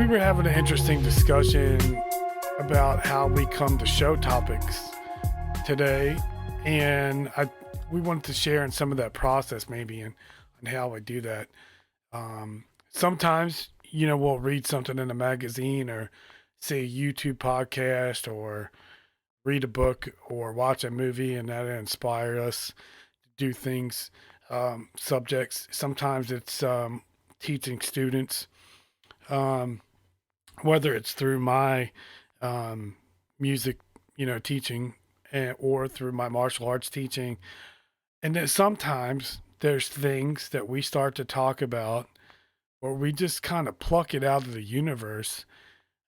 we were having an interesting discussion about how we come to show topics today, and we wanted to share in some of that process maybe and how I do that. Sometimes we'll read something in a magazine or see a YouTube podcast or read a book or watch a movie, and that inspire us to do things. Subjects. Sometimes it's teaching students. Um, whether it's through my um, music, teaching, or through my martial arts teaching. And then sometimes there's things that we start to talk about where we just kind of pluck it out of the universe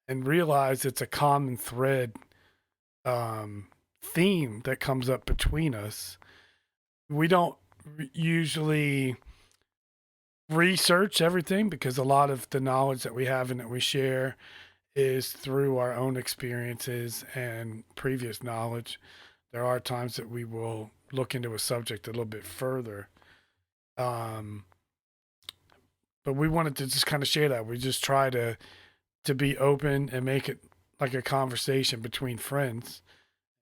and realize it's a common thread um, theme that comes up between us. We don't usually research everything because a lot of the knowledge that we have and that we share is through our own experiences and previous knowledge. There are times that we will look into a subject a little bit further. Um, but we wanted to just kind of share that. We just try to be open and make it like a conversation between friends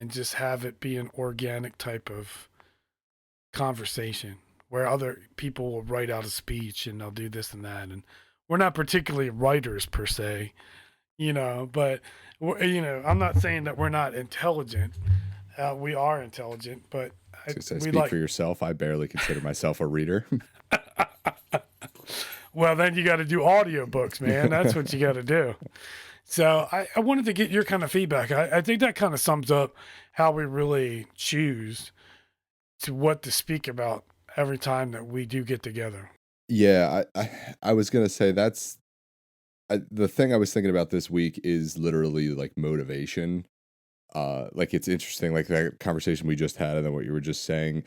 and just have it be an organic type of conversation where other people will write out a speech and they'll do this and that. And we're not particularly writers per se, but I'm not saying that we're not intelligent. We are intelligent, but To say, we speak like. for yourself. I barely consider myself a reader. Well, then you got to do audiobooks, man. That's what you got to do. So I wanted to get your kind of feedback. I think that kind of sums up how we really choose to what to speak about every time that we do get together. Yeah, I was gonna say the thing I was thinking about this week is literally like motivation. Like it's interesting, like that conversation we just had, and then what you were just saying.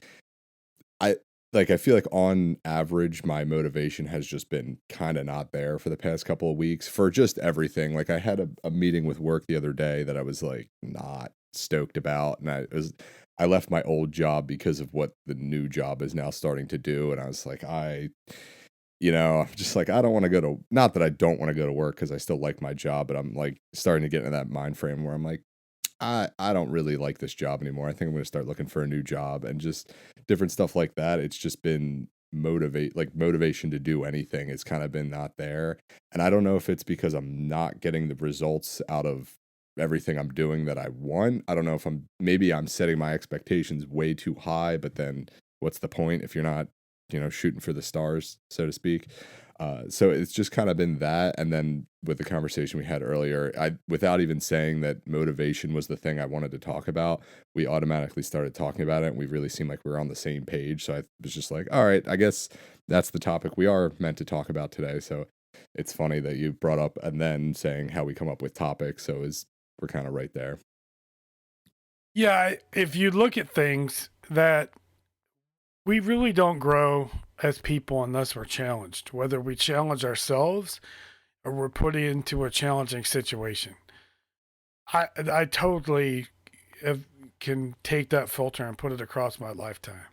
I I feel like on average, my motivation has just been kind of not there for the past couple of weeks for just everything. Like I had a meeting with work the other day that I was like not stoked about, and I left my old job because of what the new job is now starting to do, and I was like I'm just like I don't want to go to, not that I don't want to go to work because I still like my job, but I'm like starting to get into that mind frame where I'm like I don't really like this job anymore. I think I'm going to start looking for a new job and just different stuff like that. It's just been motivation to do anything. It's kind of been not there. And I don't know if it's because I'm not getting the results out of everything I'm doing that I want. I don't know if maybe I'm setting my expectations way too high, but then what's the point if you're not, shooting for the stars, so to speak? So it's just kind of been that, and then with the conversation we had earlier, without even saying that motivation was the thing I wanted to talk about, we automatically started talking about it, and we really seemed like we were on the same page. So I was just like, all right, I guess that's the topic we are meant to talk about today. So it's funny that you brought up and then saying how we come up with topics. So we're kind of right there. Yeah, if you look at things that we really don't grow as people unless we're challenged, whether we challenge ourselves or we're put into a challenging situation. I totally have, can take that filter and put it across my lifetime.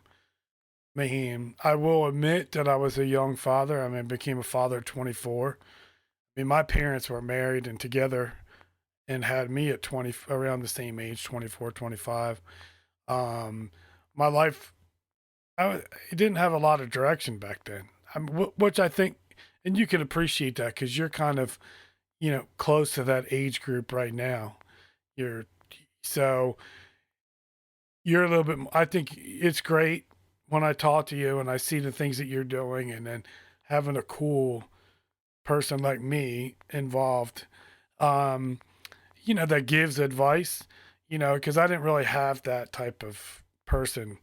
I mean, I will admit that I was a young father. I mean, became a father at 24. I mean, my parents were married and together and had me at 20, around the same age, 24, 25. My life, it didn't have a lot of direction back then. Which I think, and you can appreciate that because you're kind of, close to that age group right now. You're so you're a little bit. I think it's great when I talk to you and I see the things that you're doing, and then having a cool person like me involved, um, that gives advice. Because I didn't really have that type of person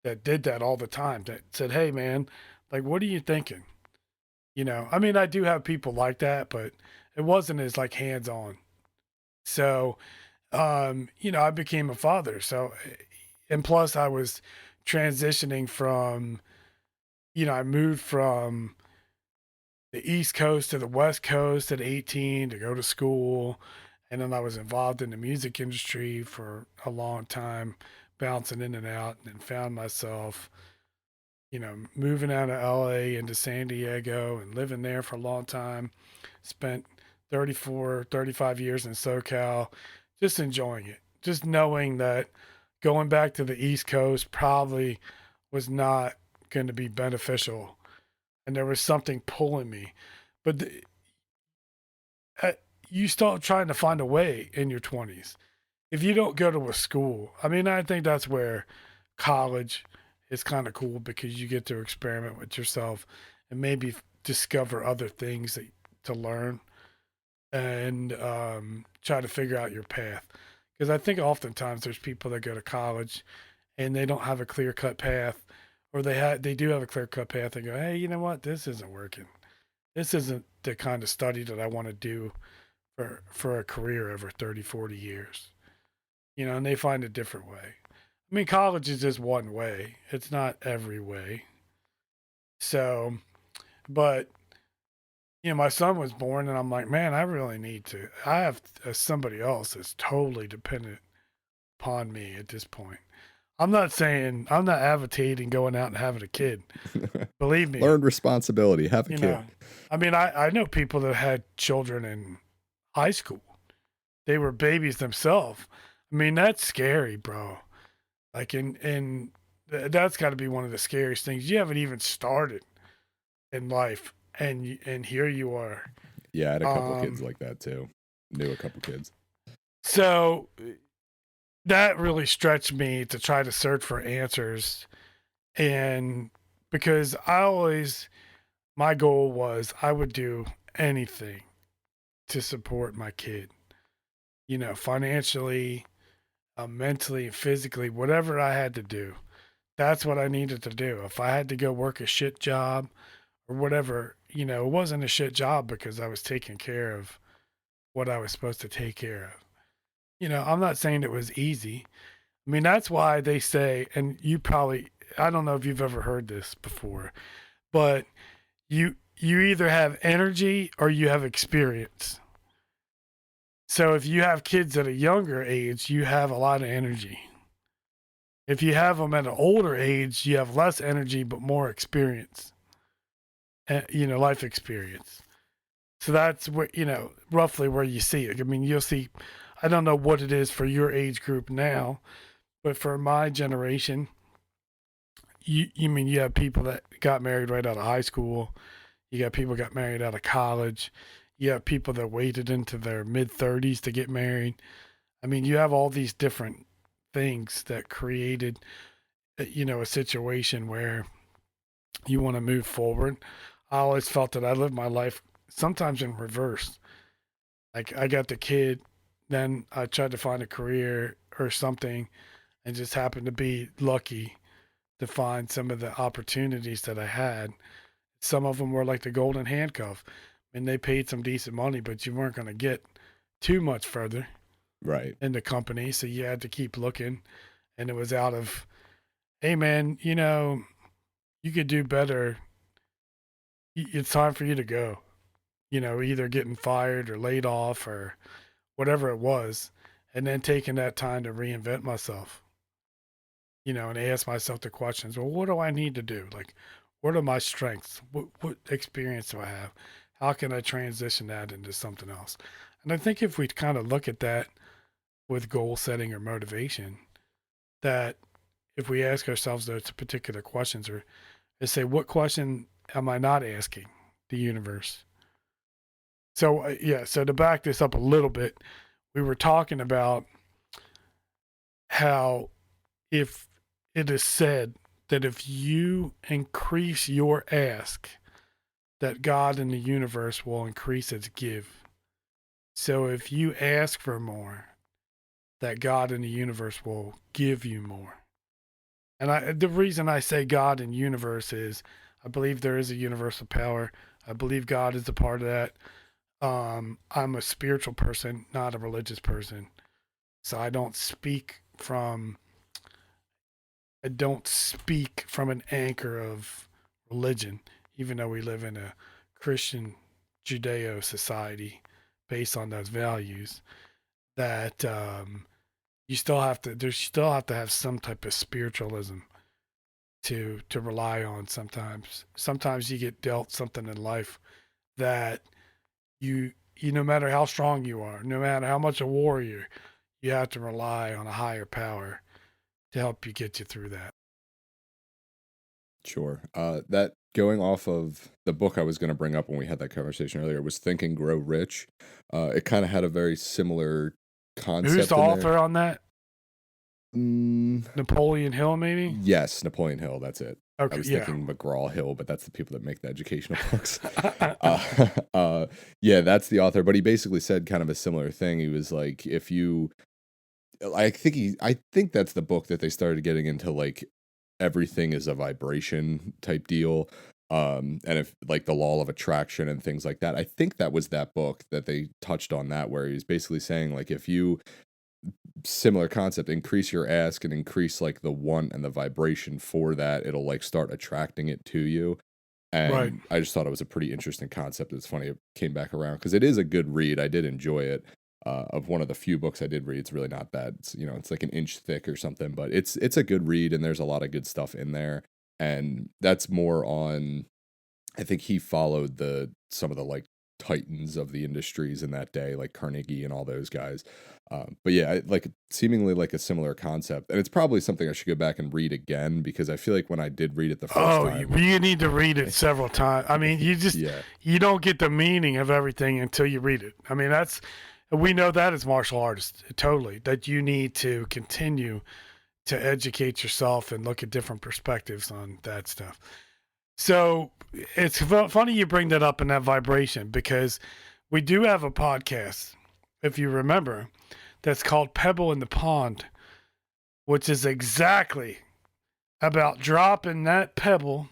that did that all the time. That said, "Hey, man, like, what are you thinking?" I mean, I do have people like that, but it wasn't as like hands on. So, I became a father. So, and plus, I was transitioning from, I moved from the East Coast to the West Coast at 18 to go to school. And then I was involved in the music industry for a long time, bouncing in and out, and then found myself, moving out of LA into San Diego and living there for a long time. Spent 34, 35 years in SoCal, just enjoying it. Just knowing that going back to the East Coast probably was not going to be beneficial. And there was something pulling me. But uh, you start trying to find a way in your 20s. If you don't go to a school, I mean, I think that's where college is kind of cool because you get to experiment with yourself and maybe discover other things to learn and try to figure out your path. Because I think oftentimes there's people that go to college and they don't have a clear cut path, or they do have a clear cut path and go, hey, you know what, this isn't working. This isn't the kind of study that I want to do for a career over 30, 40 years. And they find a different way. I mean, college is just one way. It's not every way. So, but my son was born, and I'm like, man, I really need to. I have somebody else that's totally dependent upon me at this point. I'm not advocating going out and having a kid. Believe me. Learn responsibility. Have a kid. I mean, I know people that had children in high school. They were babies themselves. I mean, that's scary, bro. Like, and that's got to be one of the scariest things. You haven't even started in life, and here you are. Yeah, I had a couple kids like that too. Knew a couple kids. So that really stretched me to try to search for answers, and because my goal was I would do anything to support my kid, financially, mentally, physically, whatever I had to do. That's what I needed to do. If I had to go work a shit job or whatever, it wasn't a shit job because I was taking care of what I was supposed to take care of. I'm not saying it was easy. I mean, that's why they say, and I don't know if you've ever heard this before, but you either have energy or you have experience. So if you have kids at a younger age, you have a lot of energy. If you have them at an older age, you have less energy but more experience. Life experience. So that's where, roughly where you see it. I mean, you'll see, I don't know what it is for your age group now, but for my generation, you have people that got married right out of high school. You got people that got married out of college. You have people that waited into their mid 30s to get married. I mean, you have all these different things that created, a situation where you want to move forward. I always felt that I lived my life sometimes in reverse. Like I got the kid, then I tried to find a career or something and just happened to be lucky to find some of the opportunities that I had. Some of them were like the golden handcuff, and they paid some decent money, but you weren't going to get too much further right in the company. So you had to keep looking. And it was out of, hey, man, you could do better. It's time for you to go. Either getting fired or laid off or whatever it was. And then taking that time to reinvent myself, and ask myself the questions. Well, what do I need to do? Like, what are my strengths? What experience do I have? How can I transition that into something else? And I think if we kind of look at that with goal setting or motivation, that if we ask ourselves those particular questions or say, what question am I not asking the universe? So, so to back this up a little bit, we were talking about how if it is said that if you increase your ask, that God in the universe will increase its give. So if you ask for more, that God in the universe will give you more. And the reason I say God and universe is I believe there is a universal power. I believe God is a part of that. I'm a spiritual person, not a religious person. So I don't speak from an anchor of religion, even though we live in a Christian Judeo society based on those values. That you still have to have some type of spiritualism to rely on. Sometimes you get dealt something in life that you no matter how strong you are, no matter how much a warrior, you have to rely on a higher power to help you get you through that. Sure. That going off of the book I was going to bring up when we had that conversation earlier was Think and Grow Rich. It kind of had a very similar Who's the concept in there. author on that? Mm, Napoleon Hill, maybe? yes, Napoleon Hill. That's it. Okay, I was yeah. thinking McGraw Hill, but that's the people that make the educational books. Yeah, that's the author. But he basically said kind of a similar thing. He was like, if you, I think that's the book that they started getting into, like everything is a vibration type deal. And if like the law of attraction and things like that. I think that was that book that they touched on that, where he was basically saying like if you similar concept, increase your ask and increase like the want and the vibration for that, it'll like start attracting it to you. Right. And I just thought it was a pretty interesting concept. It's funny it came back around because it is a good read. I did enjoy it. Of one of the few books I did read, it's really not bad. It's, it's like an inch thick or something, but it's a good read and there's a lot of good stuff in there. And that's more on, I think he followed some of the like titans of the industries in that day, like Carnegie and all those guys. But yeah, like seemingly like a similar concept, and it's probably something I should go back and read again because I feel like when I did read it the first time, you need to read it several times. I mean, yeah, you don't get the meaning of everything until you read it. I mean, we know that as martial artists, totally, that you need to continue to educate yourself and look at different perspectives on that stuff. So it's funny you bring that up in that vibration because we do have a podcast, if you remember, that's called Pebble in the Pond, which is exactly about dropping that pebble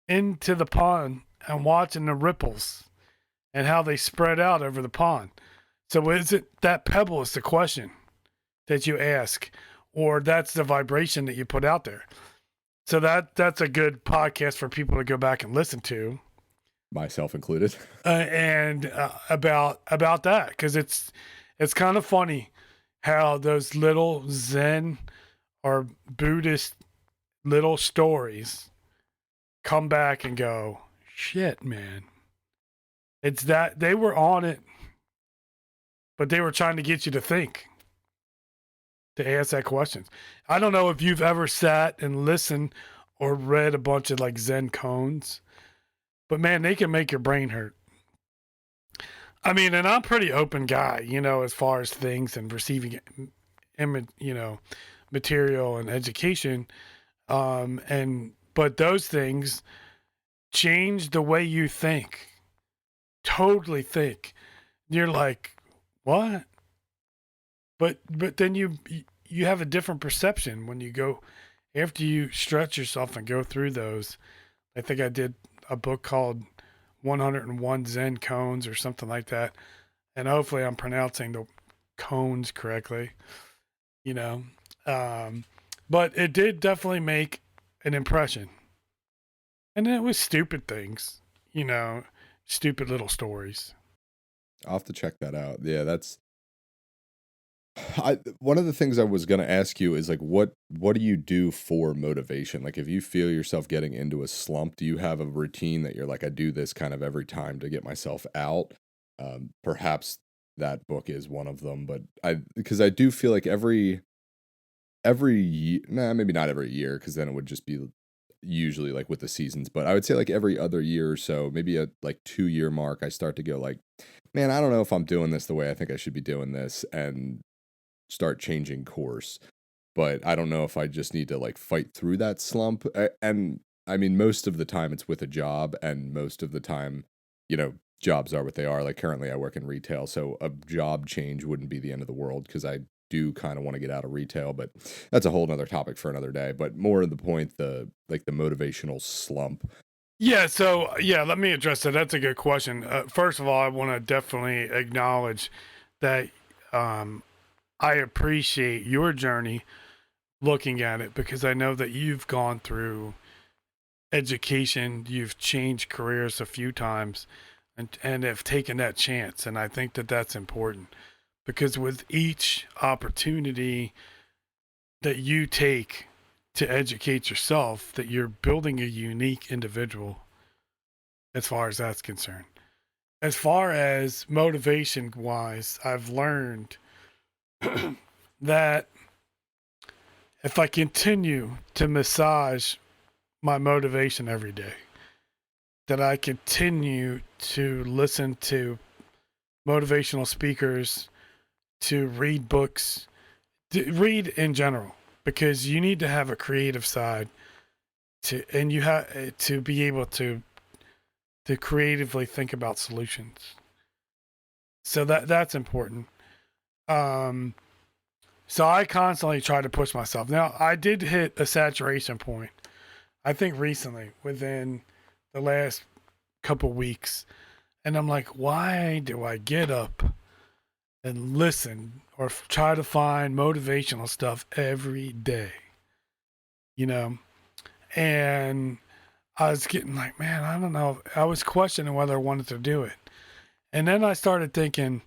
into the pond and watching the ripples and how they spread out over the pond. So is it that pebble is the question that you ask, or that's the vibration that you put out there? So that's a good podcast for people to go back and listen to, myself included. and about that because it's kind of funny how those little Zen or Buddhist little stories come back and go, shit, man. It's that they were on it, but they were trying to get you to think, to ask that questions. I don't know if you've ever sat and listened or read a bunch of like Zen koans, but man, they can make your brain hurt. I mean, and I'm a pretty open guy, as far as things and receiving, material and education. But those things change the way you think. Totally think. You're like, what? But then you have a different perception when you go after you stretch yourself and go through those. I think I did a book called 101 Zen Koans or something like that. And hopefully I'm pronouncing the koans correctly, you know. But it did definitely make an impression. And it was stupid things, stupid little stories. I'll have to check that out. Yeah, that's one of the things I was gonna ask you is like what do you do for motivation? Like if you feel yourself getting into a slump, do you have a routine that you're like, I do this kind of every time to get myself out? Perhaps that book is one of them, but because I do feel like maybe not every year, because then it would just be usually like with the seasons, but I would say like every other year or so, maybe a like 2 year mark, I start to go like, man, I don't know if I'm doing this the way I think I should be doing this, and start changing course. But I don't know if I just need to like fight through that slump. And I mean, most of the time it's with a job, and most of the time, jobs are what they are. Like currently I work in retail, so a job change wouldn't be the end of the world because I do kind of want to get out of retail, but that's a whole nother topic for another day. But more to the point, the motivational slump. Yeah, so let me address that. That's a good question. First of all, I want to definitely acknowledge that I appreciate your journey looking at it because I know that you've gone through education, you've changed careers a few times, and have taken that chance. And I think that that's important because with each opportunity that you take to educate yourself, that you're building a unique individual as far as that's concerned. as far as motivation wise, I've learned that if I continue to massage my motivation every day, that I continue to listen to motivational speakers, to read books, to read in general, because you need to have a creative side and you have to be able to creatively think about solutions. So that's important. Um, so I constantly try to push myself. Now I did hit a saturation point. I think recently, within the last couple weeks, and I'm like, why do I get up and listen or try to find motivational stuff every day? You know, and I was getting like, man, I don't know. I was questioning whether I wanted to do it. And then I started thinking,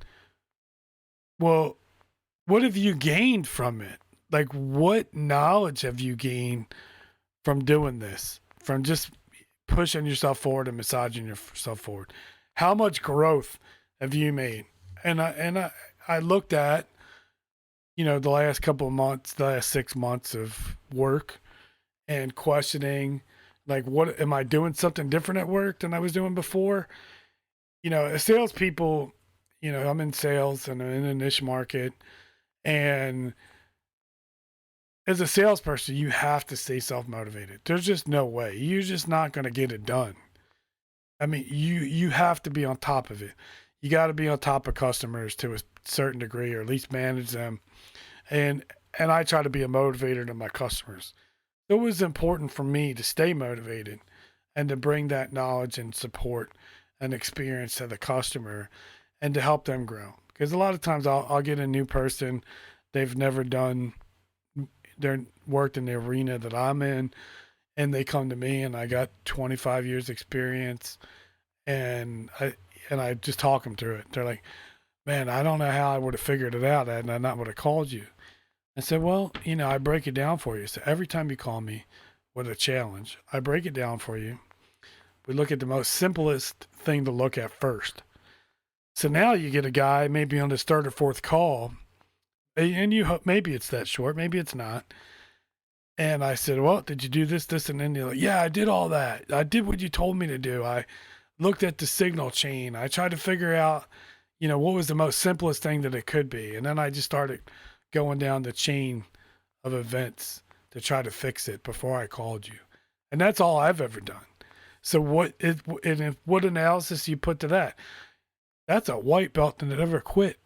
well, what have you gained from it? Like, what knowledge have you gained from doing this? From just pushing yourself forward and massaging yourself forward? How much growth have you made? And I looked at, the last couple of months, the last 6 months of work and questioning, like, what am I doing something different at work than I was doing before? As salespeople, I'm in sales and I'm in a niche market. And as a salesperson, you have to stay self motivated. There's just no way. You're just not going to get it done. I mean, you have to be on top of it. You got to be on top of customers to a certain degree, or at least manage them. And and I try to be a motivator to my customers. So it was important for me to stay motivated and to bring that knowledge and support and experience to the customer and to help them grow. Because a lot of times I'll get a new person, they've never done, they're worked in the arena that I'm in, and they come to me and I got 25 years experience, and I just talk them through it. They're like, man, I don't know how I would have figured it out and I not would have called you. I said, well, I break it down for you. So every time you call me with a challenge, I break it down for you. We look at the most simplest thing to look at first. So now you get a guy maybe on his third or fourth call, and maybe it's that short, maybe it's not. And I said, well, did you do this, this, and then you're like, yeah, I did all that. I did what you told me to do. I looked at the signal chain. I tried to figure out, what was the most simplest thing that it could be. And then I just started going down the chain of events to try to fix it before I called you. And that's all I've ever done. So what analysis you put to that? That's a white belt that never quit.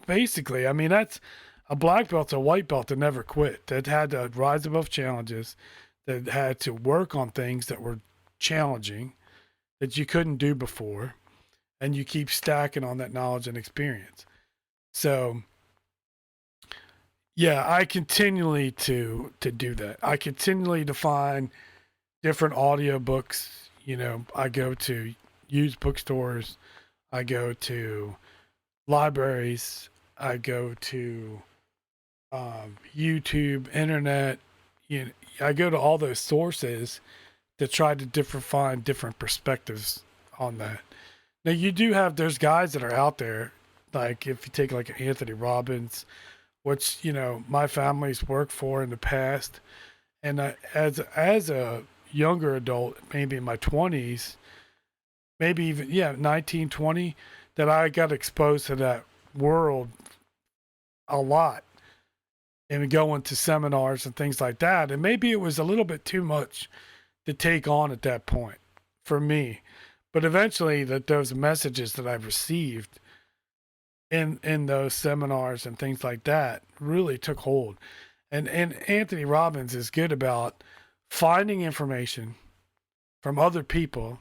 Basically, I mean, that's a black belt's a white belt that never quit, that had to rise above challenges, that had to work on things that were challenging that you couldn't do before, and you keep stacking on that knowledge and experience. So yeah, I continually to do that. I continually to find different audiobooks. I go to used bookstores, I go to libraries, I go to YouTube, internet. I go to all those sources to try to find different perspectives on that. Now you do have there's guys that are out there, like if you take like Anthony Robbins, which my family's worked for in the past, and as a younger adult, maybe in my 20s, maybe even 19, 20, that I got exposed to that world a lot and going to seminars and things like that. And maybe it was a little bit too much to take on at that point for me. But eventually those messages that I've received in those seminars and things like that really took hold. And Anthony Robbins is good about finding information from other people,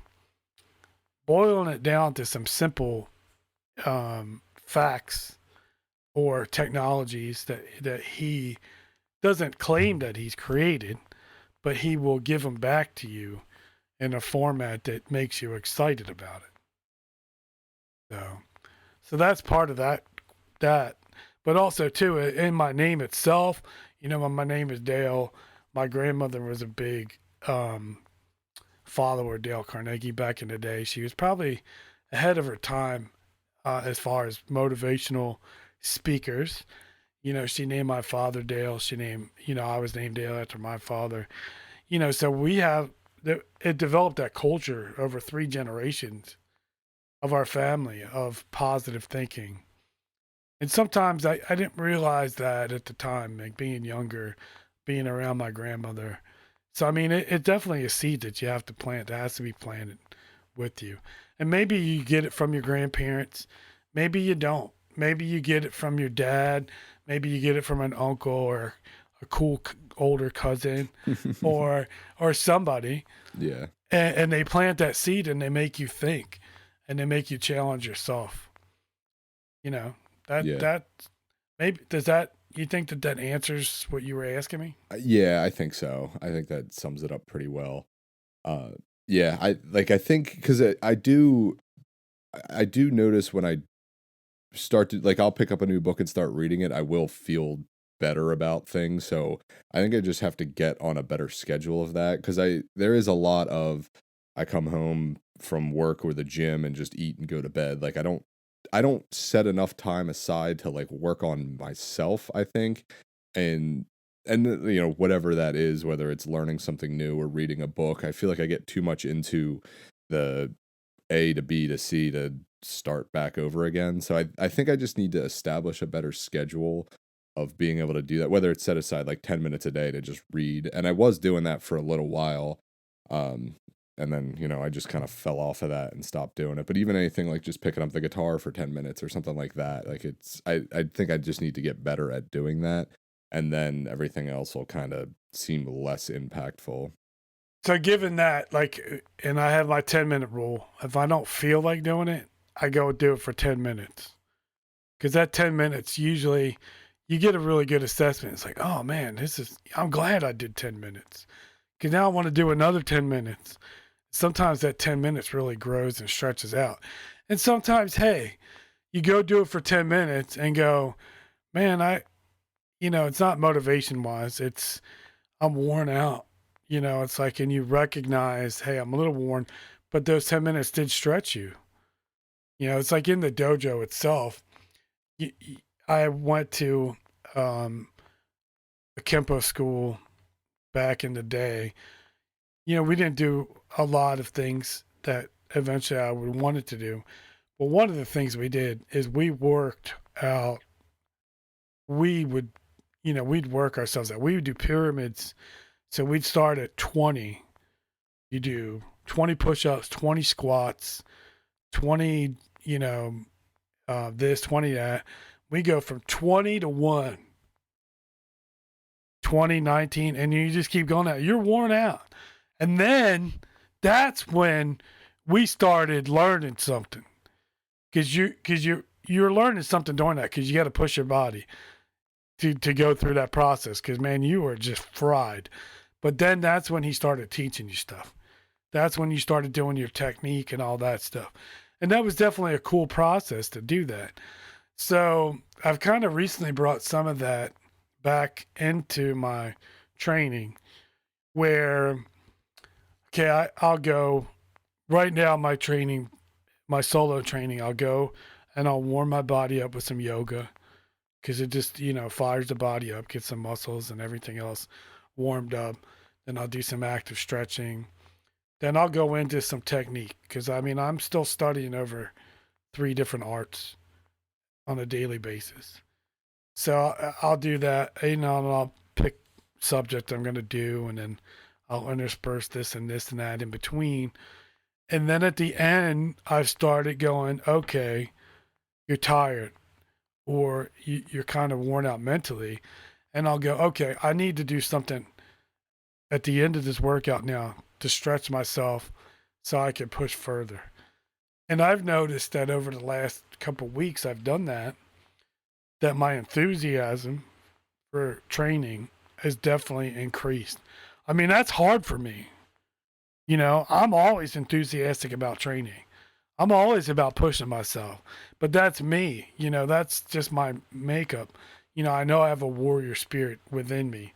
boiling it down to some simple facts or technologies that he doesn't claim that he's created, but he will give them back to you in a format that makes you excited about it. So that's part of that. But also too, in my name itself, my name is Dale. My grandmother was a big follower of Dale Carnegie back in the day. She was probably ahead of her time as far as motivational speakers. She named my father Dale. She named, I was named Dale after my father. So we have, it developed that culture over 3 generations of our family of positive thinking. And sometimes I didn't realize that at the time, like being younger, being around my grandmother. So, I mean, it definitely a seed that you have to plant, that has to be planted with you. And maybe you get it from your grandparents. Maybe you don't. Maybe you get it from your dad. Maybe you get it from an uncle or a cool older cousin or somebody. Yeah. And they plant that seed and they make you think and they make you challenge yourself. You know, Yeah. that maybe does that you think that answers what you were asking me? Yeah, I think so. I think that sums it up pretty well. Uh, yeah, I think because I do notice when I start to like I'll pick up a new book and start reading it, I will feel better about things. So I think I just have to get on a better schedule of that because there is a lot of I come home from work or the gym and just eat and go to bed. Like I don't set enough time aside to like work on myself, I think. And whatever that is, whether it's learning something new or reading a book, I feel like I get too much into the A to B to C to start back over again. So I think I just need to establish a better schedule of being able to do that, whether it's set aside like 10 minutes a day to just read. And I was doing that for a little while. Um, and then, I just kind of fell off of that and stopped doing it. But even anything like just picking up the guitar for 10 minutes or something like that, like I think I just need to get better at doing that. And then everything else will kind of seem less impactful. So given that, like, and I have my 10-minute rule. If I don't feel like doing it, I go do it for 10 minutes. Because that 10 minutes usually you get a really good assessment. It's like, oh man, I'm glad I did 10 minutes. Because now I want to do another 10 minutes. Sometimes that 10 minutes really grows and stretches out. And sometimes, hey, you go do it for 10 minutes and go, man, it's not motivation wise. I'm worn out. It's like, and you recognize, hey, I'm a little worn, but those 10 minutes did stretch you. It's like in the dojo itself. I went to a Kempo school back in the day. We didn't do a lot of things that eventually I would wanted to do. But one of the things we did is we worked out. We would, we'd work ourselves out. We would do pyramids. So we'd start at 20. You do 20 push-ups, 20 squats, 20, this, 20 that. We go from 20 to 1, 20, 19, and you just keep going out. You're worn out. And then that's when we started learning something. Because you're learning something doing that because you got to push your body to go through that process. Because, man, you were just fried. But then that's when he started teaching you stuff. That's when you started doing your technique and all that stuff. And that was definitely a cool process to do that. So I've kind of recently brought some of that back into my training where, okay, I'll go right now, my training, my solo training, I'll go and I'll warm my body up with some yoga because it just, fires the body up, gets some muscles and everything else warmed up. Then I'll do some active stretching. Then I'll go into some technique because I'm still studying over 3 different arts on a daily basis. So I'll do that, and I'll pick subject I'm going to do, and then I'll intersperse this and this and that in between. And then at the end, I've started going, okay, you're tired or you're kind of worn out mentally. And I'll go, okay, I need to do something at the end of this workout now to stretch myself so I can push further. And I've noticed that over the last couple of weeks I've done that my enthusiasm for training has definitely increased. That's hard for me. I'm always enthusiastic about training. I'm always about pushing myself. But that's me. That's just my makeup. I know I have a warrior spirit within me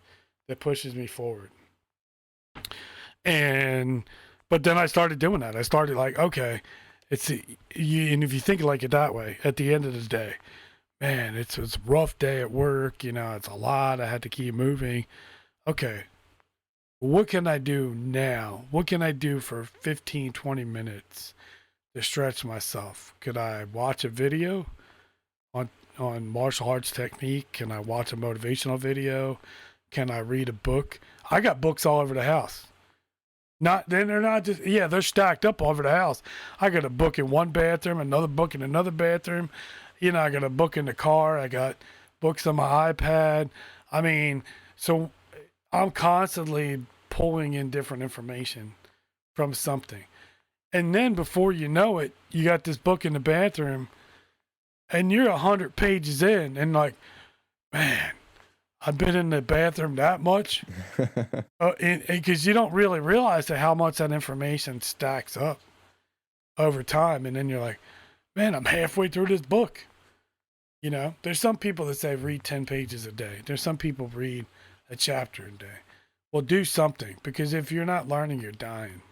that pushes me forward. But then I started doing that. I started like, okay, It's and if you think like it that way, at the end of the day, man, it's a rough day at work. It's a lot. I had to keep moving. Okay, what can I do now? What can I do for 15, 20 minutes to stretch myself? Could I watch a video on martial arts technique? Can I watch a motivational video? Can I read a book? I got books all over the house. They're not just, yeah, they're stacked up all over the house. I got a book in one bathroom, another book in another bathroom. I got a book in the car. I got books on my iPad. I mean, so I'm constantly pulling in different information from something. And then before you know it, you got this book in the bathroom and you're 100 pages in and like, man, I've been in the bathroom that much. Because you don't really realize how much that information stacks up over time. And then you're like, man, I'm halfway through this book. There's some people that say read 10 pages a day. There's some people read a chapter a day. Well, do something, because if you're not learning, you're dying.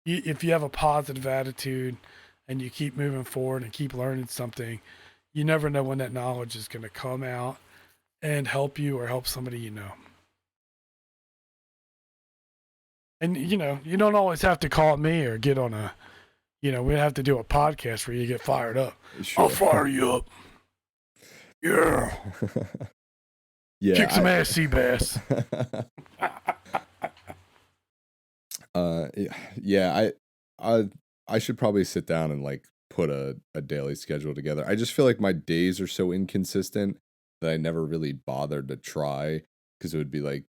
If you have a positive attitude and you keep moving forward and keep learning something, you never know when that knowledge is going to come out and help you or help somebody you know. And, you don't always have to call me or get on we have to do a podcast where you get fired up. Sure. I'll fire you up. Yeah. Yeah. Kick some ass, Seabass. Yeah, I should probably sit down and like put a daily schedule together. I just feel like my days are so inconsistent that I never really bothered to try, because it would be like,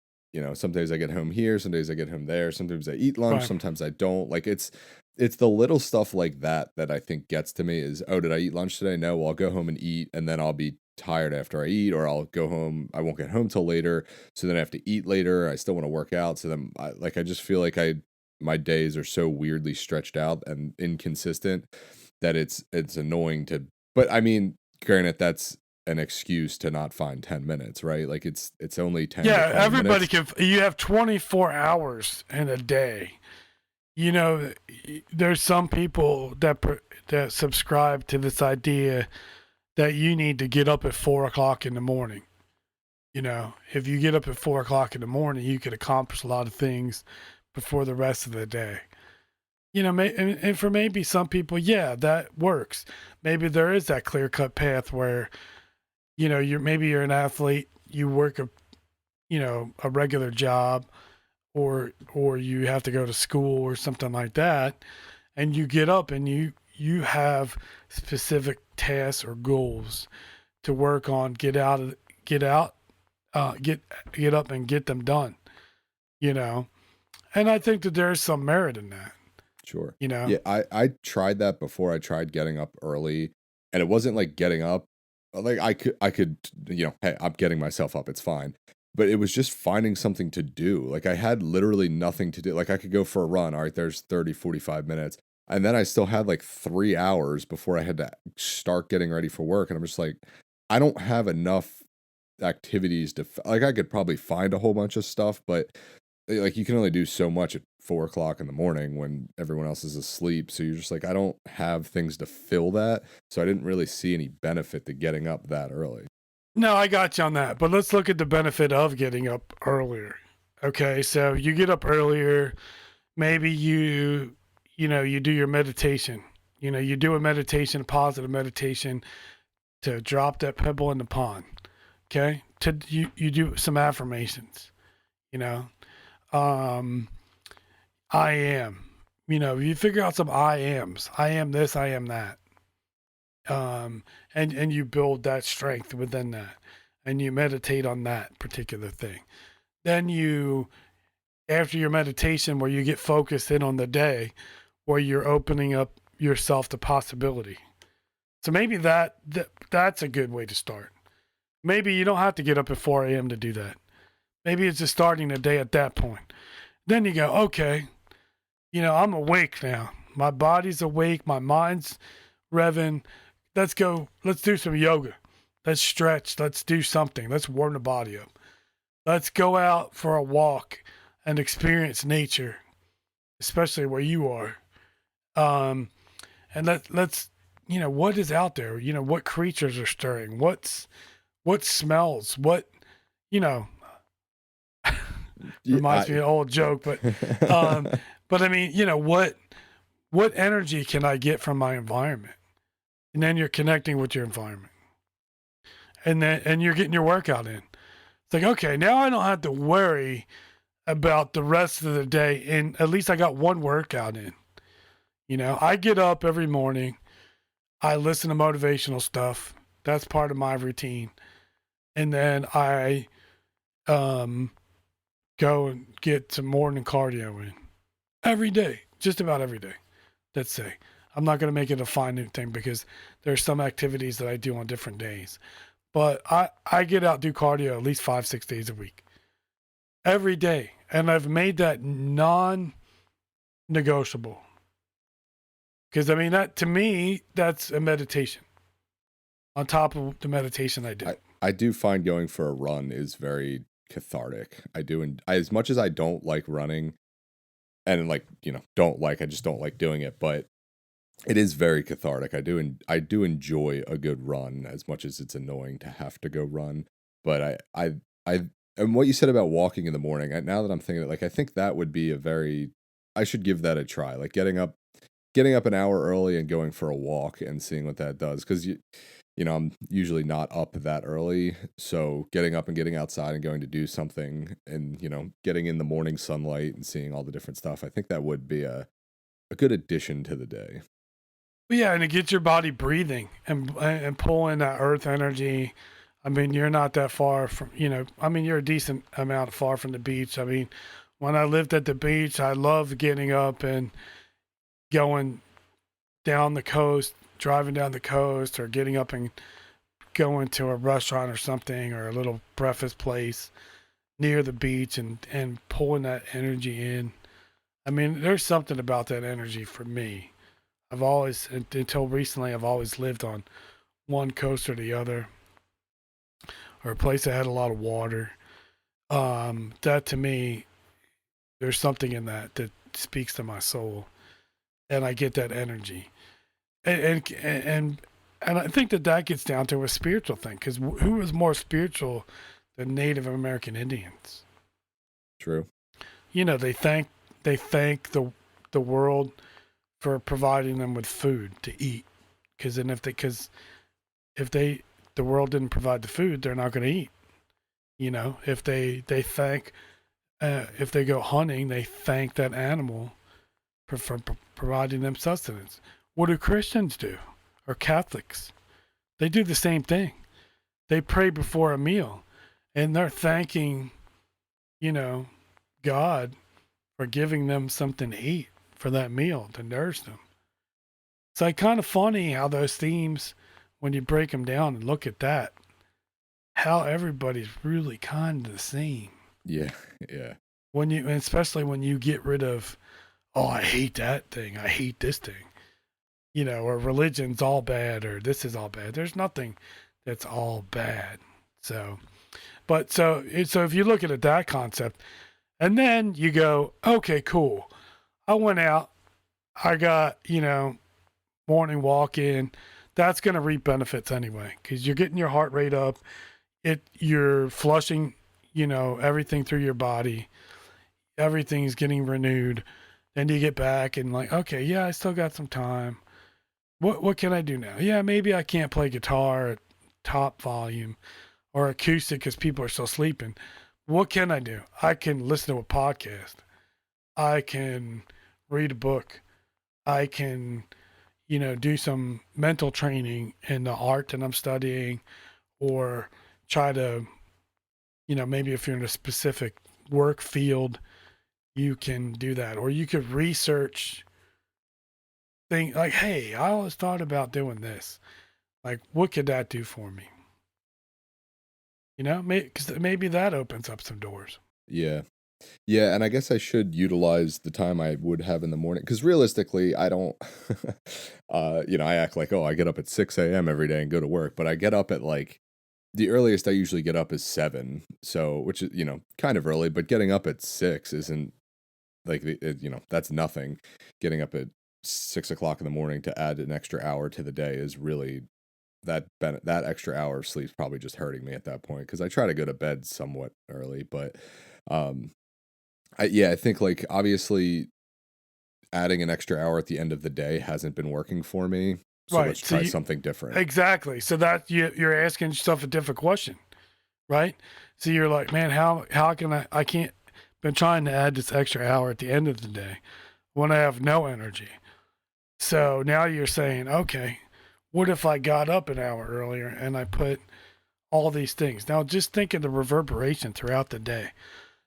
some days I get home here, some days I get home there, sometimes I eat lunch, sometimes I don't. Like it's the little stuff like that I think gets to me is, oh, did I eat lunch today? No, well, I'll go home and eat, and then I'll be tired after I eat, or I'll go home, I won't get home till later, so then I have to eat later. I still want to work out, so then I just feel like my days are so weirdly stretched out and inconsistent that it's annoying to, but I mean, granted, that's an excuse to not find 10 minutes, right? Like it's only 10. Yeah, everybody minutes. You have 24 hours in a day. There's some people that subscribe to this idea that you need to get up at 4:00 in the morning. If you get up at 4:00 in the morning, you could accomplish a lot of things before the rest of the day. And for maybe some people, yeah, that works. Maybe there is that clear-cut path where, you're an athlete, you work a regular job, or you have to go to school or something like that, and you get up and you have specific tasks or goals to work on, get up and get them done. And I think that there's some merit in that. Sure. Yeah, I tried that before. I tried getting up early, and it wasn't like getting up. Like I could, hey, I'm getting myself up. It's fine. But it was just finding something to do. Like I had literally nothing to do. Like I could go for a run. All right, there's 30, 45 minutes. And then I still had like 3 hours before I had to start getting ready for work. And I'm just like, I don't have enough activities to, like, I could probably find a whole bunch of stuff, but like you can only do so much at 4:00 in the morning when everyone else is asleep. So you're just like, I don't have things to fill that. So I didn't really see any benefit to getting up that early. No, I got you on that. But let's look at the benefit of getting up earlier. Okay, so you get up earlier. Maybe you do your meditation. You do a meditation, a positive meditation, to drop that pebble in the pond. Okay, you do some affirmations. I am. You figure out some I ams. I am this, I am that. And you build that strength within that, and you meditate on that particular thing. Then after your meditation, where you get focused in on the day, where you're opening up yourself to possibility. So maybe that's a good way to start. Maybe you don't have to get up at 4 a.m. to do that. Maybe it's just starting the day at that point. Then you go, okay, I'm awake now. My body's awake. My mind's revving. Let's go. Let's do some yoga. Let's stretch. Let's do something. Let's warm the body up. Let's go out for a walk and experience nature, especially where you are. and let's what is out there, what creatures are stirring, what smells, what you know Yeah, reminds me of an old joke, um but I mean, what energy can I get from my environment? And then you're connecting with your environment, and you're getting your workout in. It's like, okay, now I don't have to worry about the rest of the day, and at least I got one workout in. I get up every morning, I listen to motivational stuff. That's part of my routine. And then I um, go and get some morning cardio in every day, just about every day. Let's say I'm not going to make it a fine thing because there's some activities that I do on different days. But I get out do cardio at least 5-6 days a week, every day, and I've made that non-negotiable. Because I mean that to me, that's a meditation on top of the meditation I do. I do find going for a run is very cathartic. I do, and as much as I don't like running, and like I just don't like doing it, but it is very cathartic. I do enjoy a good run as much as it's annoying to have to go run. But I and what you said about walking in the morning. Now that I'm thinking, like I think that would be a very I should give that a try. Like getting up an hour early and going for a walk and seeing what that does. Because I'm usually not up that early, so getting up and getting outside and going to do something, and getting in the morning sunlight and seeing all the different stuff. I think that would be a good addition to the day. But yeah, and it gets your body breathing and pulling that earth energy. I mean, you're not that far from, I mean, you're a decent amount far from the beach. I mean, when I lived at the beach, I loved getting up and going down the coast, driving down the coast, or getting up and going to a restaurant or something, or a little breakfast place near the beach, and pulling that energy in. I mean, there's something about that energy for me. I've always, until recently, I've always lived on one coast or the other, or a place that had a lot of water. That to me, there's something in that speaks to my soul, and I get that energy. And I think that gets down to a spiritual thing, because who is more spiritual than Native American Indians? True. They thank the world for providing them with food to eat, because then if the world didn't provide the food, they're not going to eat. If they thank if they go hunting, they thank that animal for providing them sustenance. What do Christians do, or Catholics? They do the same thing. They pray before a meal, and they're thanking, God for giving them something to eat for that meal to nourish them. It's like kind of funny how those themes, when you break them down and look at that, how everybody's really kind of the same. Yeah, yeah. Especially when you get rid of, oh, I hate that thing, I hate this thing, or religion's all bad, or this is all bad. There's nothing that's all bad. So if you look at that concept, and then you go, okay, cool. I went out, I got, morning walk in. That's going to reap benefits anyway, because you're getting your heart rate up. You're flushing, everything through your body. Everything's getting renewed. Then you get back and like, okay, yeah, I still got some time. What can I do now? Yeah, maybe I can't play guitar at top volume or acoustic because people are still sleeping. What can I do? I can listen to a podcast. I can read a book. I can, do some mental training in the art that I'm studying, or try to, maybe if you're in a specific work field, you can do that. Or you could research things like, hey, I always thought about doing this. Like, what could that do for me? Because maybe that opens up some doors. Yeah. Yeah, and I guess I should utilize the time I would have in the morning, because realistically, I don't, I act like, oh, I get up at 6 a.m. every day and go to work, but I get up at like, the earliest I usually get up is 7, so, which is, kind of early, but getting up at 6 isn't, like, that's nothing. Getting up at 6 o'clock in the morning to add an extra hour to the day is really that extra hour of sleep is probably just hurting me at that point because I try to go to bed somewhat early, but um, I think like obviously adding an extra hour at the end of the day hasn't been working for me, so let's Right. So try you something different. exactly. So that you're asking yourself a different question, right? So you're like, man, how can I can't been trying to add this extra hour at the end of the day when I have no energy. So now you're saying, okay, what if I got up an hour earlier and I put all these things? Now just think of the reverberation throughout the day.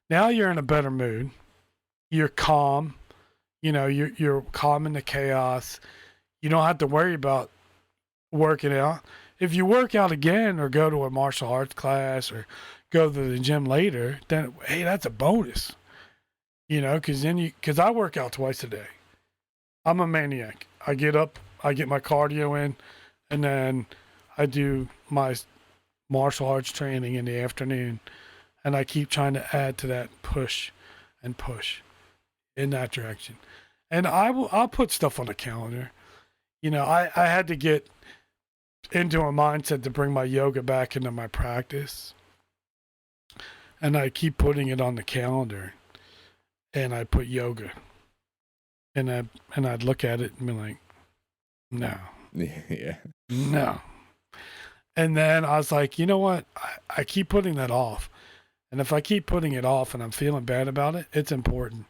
Now you're in a better mood. You're calm. You're calm in the chaos. You don't have to worry about working out. If you work out again or go to a martial arts class or go to the gym later, then hey, that's a bonus. Because I work out twice a day. I'm a maniac. I get up, I get my cardio in, and then I do my martial arts training in the afternoon, and I keep trying to add to that push and push in that direction. And I'll put stuff on the calendar. I had to get into a mindset to bring my yoga back into my practice. And I keep putting it on the calendar. And I put yoga. And I'd look at it and be like, no, Yeah. no. And then I was like, you know what? I keep putting that off. And if I keep putting it off and I'm feeling bad about it, it's important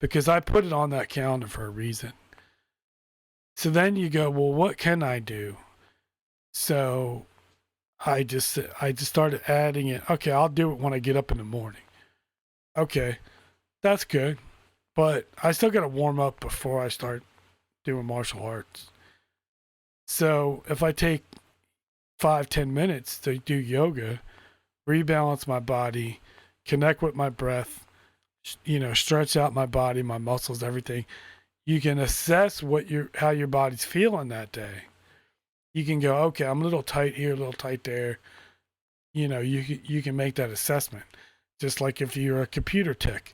because I put it on that calendar for a reason. So then you go, well, what can I do? So I just started adding it. Okay, I'll do it when I get up in the morning. Okay, that's good. But I still got to warm up before I start doing martial arts. So if I take 5-10 minutes to do yoga, rebalance my body, connect with my breath, stretch out my body, my muscles, everything, you can assess how your body's feeling that day. You can go, okay, I'm a little tight here, a little tight there. You can make that assessment. Just like if you're a computer tech,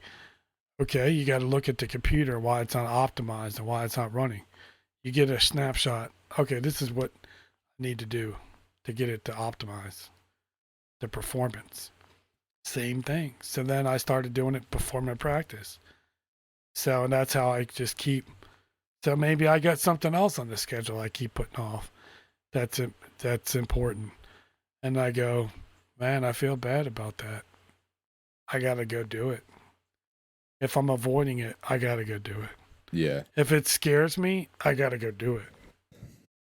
okay, you got to look at the computer why it's not optimized and why it's not running. You get a snapshot. Okay, this is what I need to do to get it to optimize the performance. Same thing. So then I started doing it before my practice. So and that's how I just keep. So maybe I got something else on the schedule I keep putting off. That's important. And I go, man, I feel bad about that. I gotta go do it. If I'm avoiding it, I gotta go do it. Yeah. If it scares me, I gotta go do it.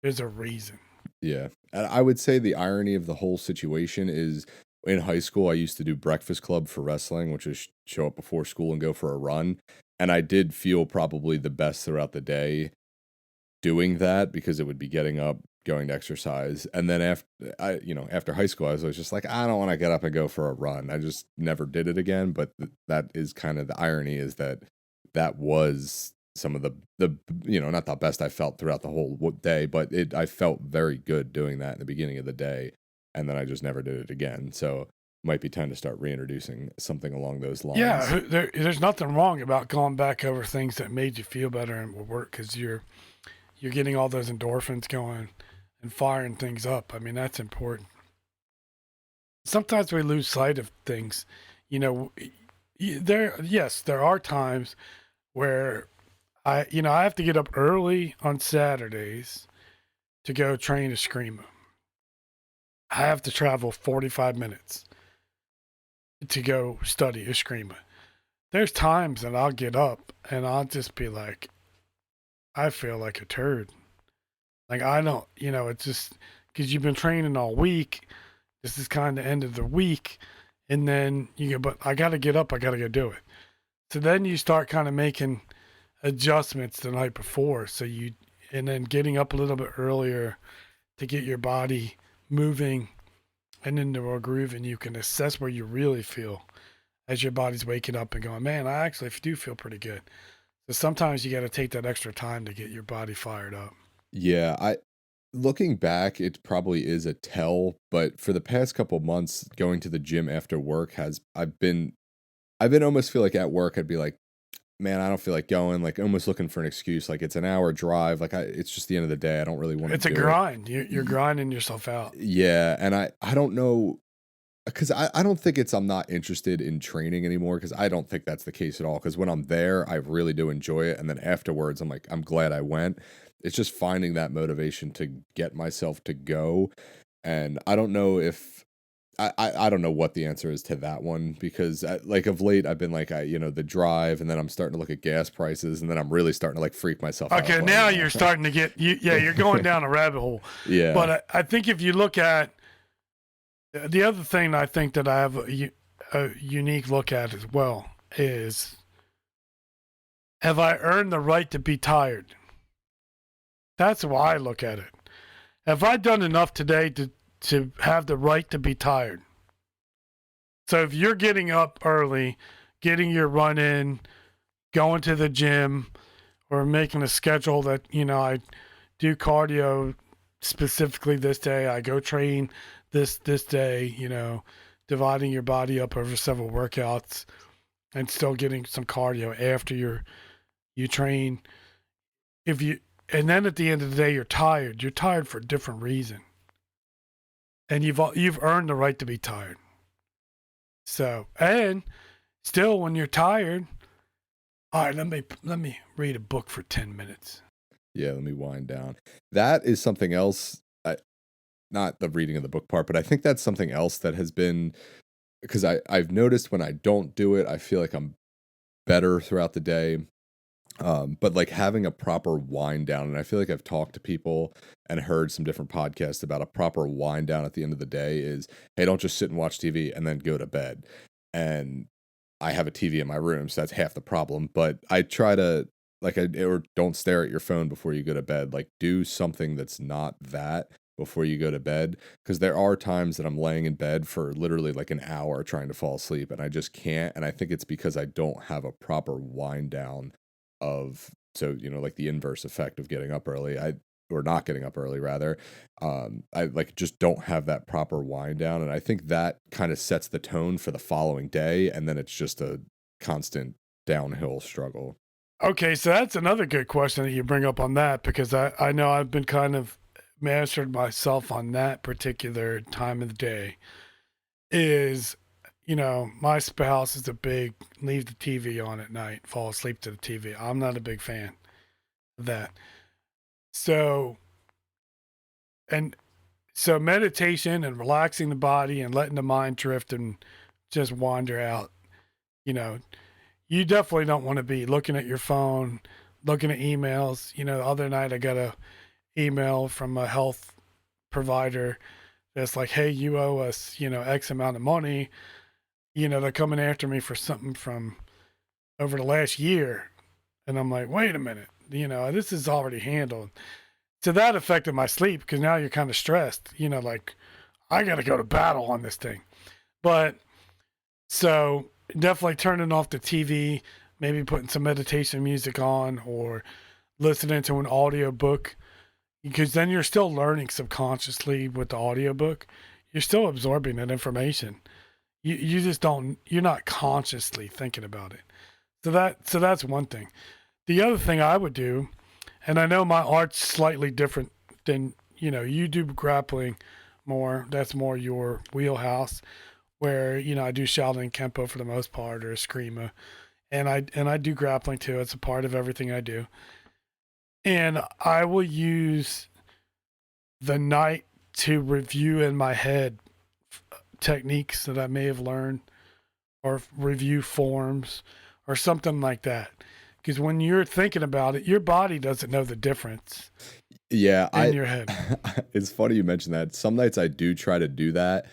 There's a reason. Yeah. And I would say the irony of the whole situation is in high school, I used to do breakfast club for wrestling, which is show up before school and go for a run. And I did feel probably the best throughout the day doing that because it would be getting up, going to exercise. And then after high school, I was always just like, I don't want to get up and go for a run. I just never did it again. But that is kind of the irony is that was some of the not the best I felt throughout the whole day, but I felt very good doing that in the beginning of the day, and then I just never did it again. So might be time to start reintroducing something along those lines. Yeah, there's nothing wrong about going back over things that made you feel better and will work because you're getting all those endorphins going and firing things up. I mean, that's important. Sometimes we lose sight of things. There are times where I have to get up early on Saturdays to go train Eskrima. I have to travel 45 minutes to go study Eskrima. There's times that I'll get up and I'll just be like, I feel like a turd. Like I don't, it's just because you've been training all week. This is kind of end of the week, and then you go, but I got to get up. I got to go do it. So then you start kind of making adjustments the night before. And then getting up a little bit earlier to get your body moving and into a groove, and you can assess where you really feel as your body's waking up and going, man, I actually do feel pretty good. So sometimes you got to take that extra time to get your body fired up. Yeah, I looking back, it probably is a tell, but for the past couple months, going to the gym after work I've been almost feel like at work I'd be like, man, I don't feel like going, like almost looking for an excuse. Like it's an hour drive. Like it's just the end of the day. I don't really want to It's a do it. grind. You're grinding yourself out. Yeah. And I don't know, because I don't think it's I'm not interested in training anymore, because I don't think that's the case at all. Because when I'm there, I really do enjoy it. And then afterwards, I'm like, I'm glad I went. It's just finding that motivation to get myself to go. And I don't know if I don't know what the answer is to that one, because like of late I've been like the drive, and then I'm starting to look at gas prices, and then I'm really starting to like freak myself out. Okay, now you're starting to get you're going down a rabbit hole. Yeah. But I think if you look at the other thing, I think that I have a unique look at as well is, have I earned the right to be tired? That's why I look at it. Have I done enough today to have the right to be tired? So if you're getting up early, getting your run in, going to the gym, or making a schedule that, I do cardio specifically this day, I go train this day, dividing your body up over several workouts and still getting some cardio after you train. And then at the end of the day, you're tired for a different reason. And you've earned the right to be tired. So, and still when you're tired, all right, let me read a book for 10 minutes. Yeah, let me wind down. That is something else, not the reading of the book part, but I think that's something else that has been, because I've noticed when I don't do it, I feel like I'm better throughout the day. But like having a proper wind down, and I feel like I've talked to people and heard some different podcasts about a proper wind down at the end of the day is, hey, don't just sit and watch TV and then go to bed. And I have a TV in my room, so that's half the problem. But I try to or don't stare at your phone before you go to bed. Like do something that's not that before you go to bed, because there are times that I'm laying in bed for literally like an hour trying to fall asleep and I just can't. And I think it's because I don't have a proper wind down of, so like the inverse effect of getting up early, or not getting up early rather. I like just don't have that proper wind down, and I think that kind of sets the tone for the following day, and then it's just a constant downhill struggle. Okay, so that's another good question that you bring up on that, because I know I've been kind of mastered myself on that particular time of the day. Is my spouse is a big leave the TV on at night, fall asleep to the TV. I'm not a big fan of that. So meditation and relaxing the body and letting the mind drift and just wander out, you definitely don't want to be looking at your phone, looking at emails. The other night I got a email from a health provider that's like, hey, you owe us, X amount of money. They're coming after me for something from over the last year. And I'm like, wait a minute, this is already handled. So that affected my sleep, because now you're kind of stressed, like I got to go to battle on this thing. But so definitely turning off the TV, maybe putting some meditation music on or listening to an audio book, because then you're still learning subconsciously with the audiobook. You're still absorbing that information. You just don't, you're not consciously thinking about it. So that's one thing. The other thing I would do, and I know my art's slightly different than, you do grappling more. That's more your wheelhouse, where, I do Shaolin Kempo for the most part, or Eskrima. And I do grappling too. It's a part of everything I do. And I will use the night to review in my head techniques that I may have learned, or review forms or something like that. Because when you're thinking about it, your body doesn't know the difference. Yeah, in your head. It's funny you mentioned that. Some nights I do try to do that.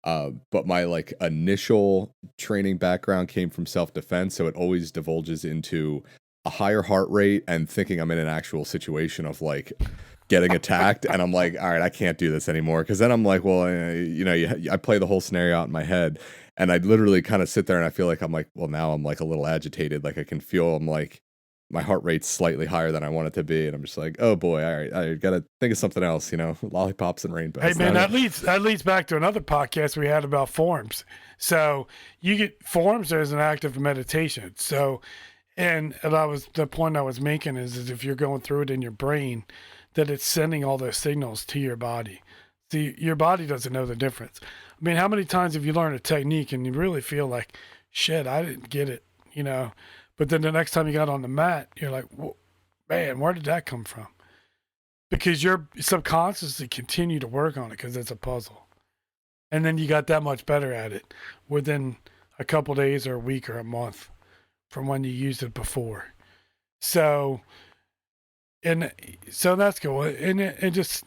But my like initial training background came from self-defense, so it always divulges into a higher heart rate and thinking I'm in an actual situation of like getting attacked, and I'm like, all right, I can't do this anymore, because then I'm like, well, I play the whole scenario out in my head, and I literally kind of sit there and I feel like I'm like, well, now I'm like a little agitated, like I can feel I'm like my heart rate's slightly higher than I want it to be, and I'm just like, oh boy, all right, I gotta think of something else, lollipops and rainbows. Hey man, that leads back to another podcast we had about forms. So you get forms as an act of meditation. So And the point I was making is if you're going through it in your brain, that it's sending all those signals to your body. See, your body doesn't know the difference. I mean, how many times have you learned a technique and you really feel like, shit, I didn't get it, you know? But then the next time you got on the mat, you're like, well, man, where did that come from? Because your subconsciously continue to work on it because it's a puzzle. And then you got that much better at it within a couple days or a week or a month from when you used it before. So that's cool. And it just,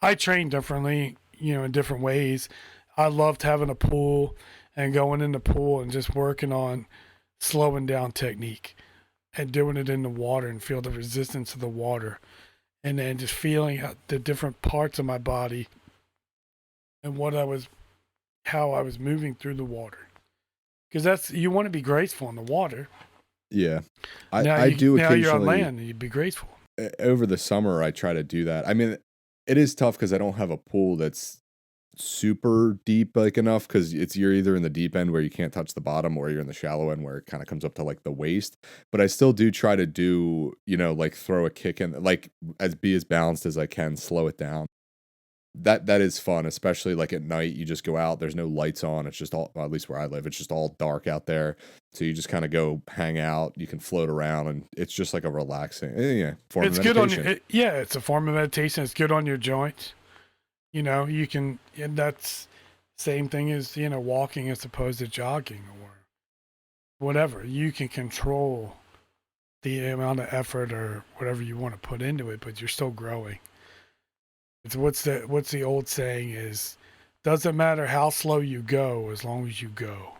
I train differently, you know, in different ways. I loved having a pool and going in the pool and just working on slowing down technique and doing it in the water and feel the resistance of the water. And then just feeling the different parts of my body and how I was moving through the water. Because you want to be graceful in the water. Yeah. I do occasionally. Now you're on land and you'd be graceful. Over the summer, I try to do that. I mean, it is tough because I don't have a pool that's super deep like enough, because you're either in the deep end where you can't touch the bottom, or you're in the shallow end where it kind of comes up to like the waist. But I still do try to do, you know, like throw a kick in, like be as balanced as I can, slow it down. That is fun, especially like at night. You just go out, there's no lights on, it's just all, well, at least where I live, it's just all dark out there. So you just kind of go hang out, you can float around, and it's just like a relaxing form of meditation. Good on it's a form of meditation. It's good on your joints. You know, you can, and that's same thing as, you know, walking as opposed to jogging or whatever. You can control the amount of effort or whatever you want to put into it, but you're still growing. It's what's the old saying is, doesn't matter how slow you go as long as you go.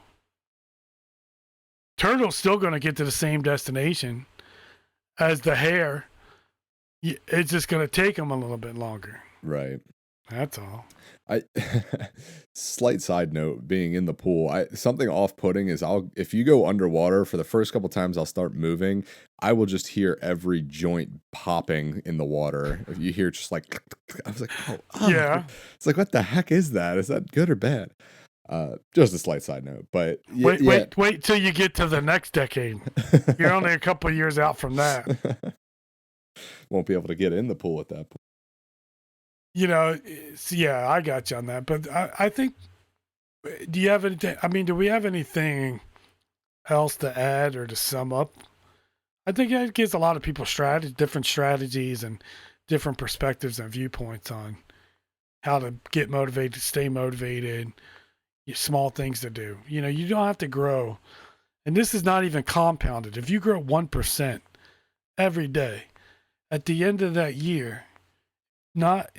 Turtle's still going to get to the same destination as the hare. It's just going to take them a little bit longer. Right. That's all. Slight side note, being in the pool, something off-putting is if you go underwater for the first couple times, I'll start moving. I will just hear every joint popping in the water. If you hear just like, I was like, oh, yeah. It's like, what the heck is that? Is that good or bad? Just a slight side note, but wait till you get to the next decade. You're only a couple of years out from that. Won't be able to get in the pool at that point. You know, yeah, I got you on that. But I think, do you have anything? I mean, do we have anything else to add or to sum up? I think it gives a lot of people different strategies and different perspectives and viewpoints on how to get motivated, stay motivated, small things to do. You know, you don't have to grow. And this is not even compounded. If you grow 1% every day, at the end of that year, not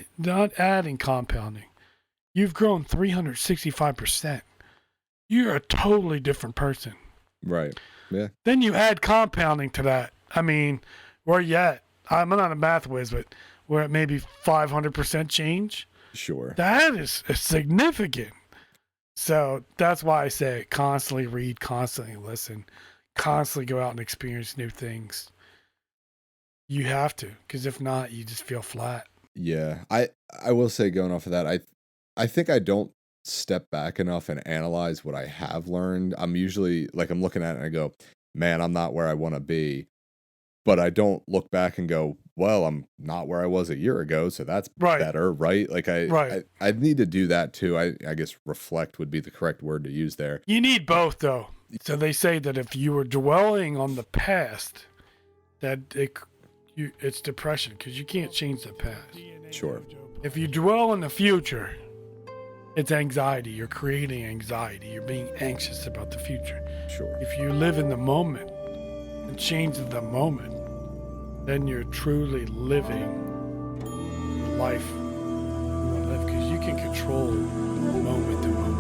adding compounding, you've grown 365%. You're a totally different person. Right. Yeah. Then you add compounding to that. I mean, where you at? I'm not a math whiz, but we're at maybe 500% change. Sure. That is significant. So that's why I say constantly read, constantly listen, constantly go out and experience new things. You have to, because if not, you just feel flat. Yeah, I will say, going off of that, I think I don't step back enough and analyze what I have learned. I'm usually like, I'm looking at it and I go, man, I'm not where I want to be. But I don't look back and go, well, I'm not where I was a year ago, so that's better, right? Like I need to do that too. I guess reflect would be the correct word to use there. You need both, though. So they say that if you were dwelling on the past, that it's depression, because you can't change the past. Sure. If you dwell in the future, it's anxiety. You're creating anxiety. You're being anxious about the future. Sure. If you live in the moment and change the moment, then you're truly living the life you want to live, because you can control moment to moment.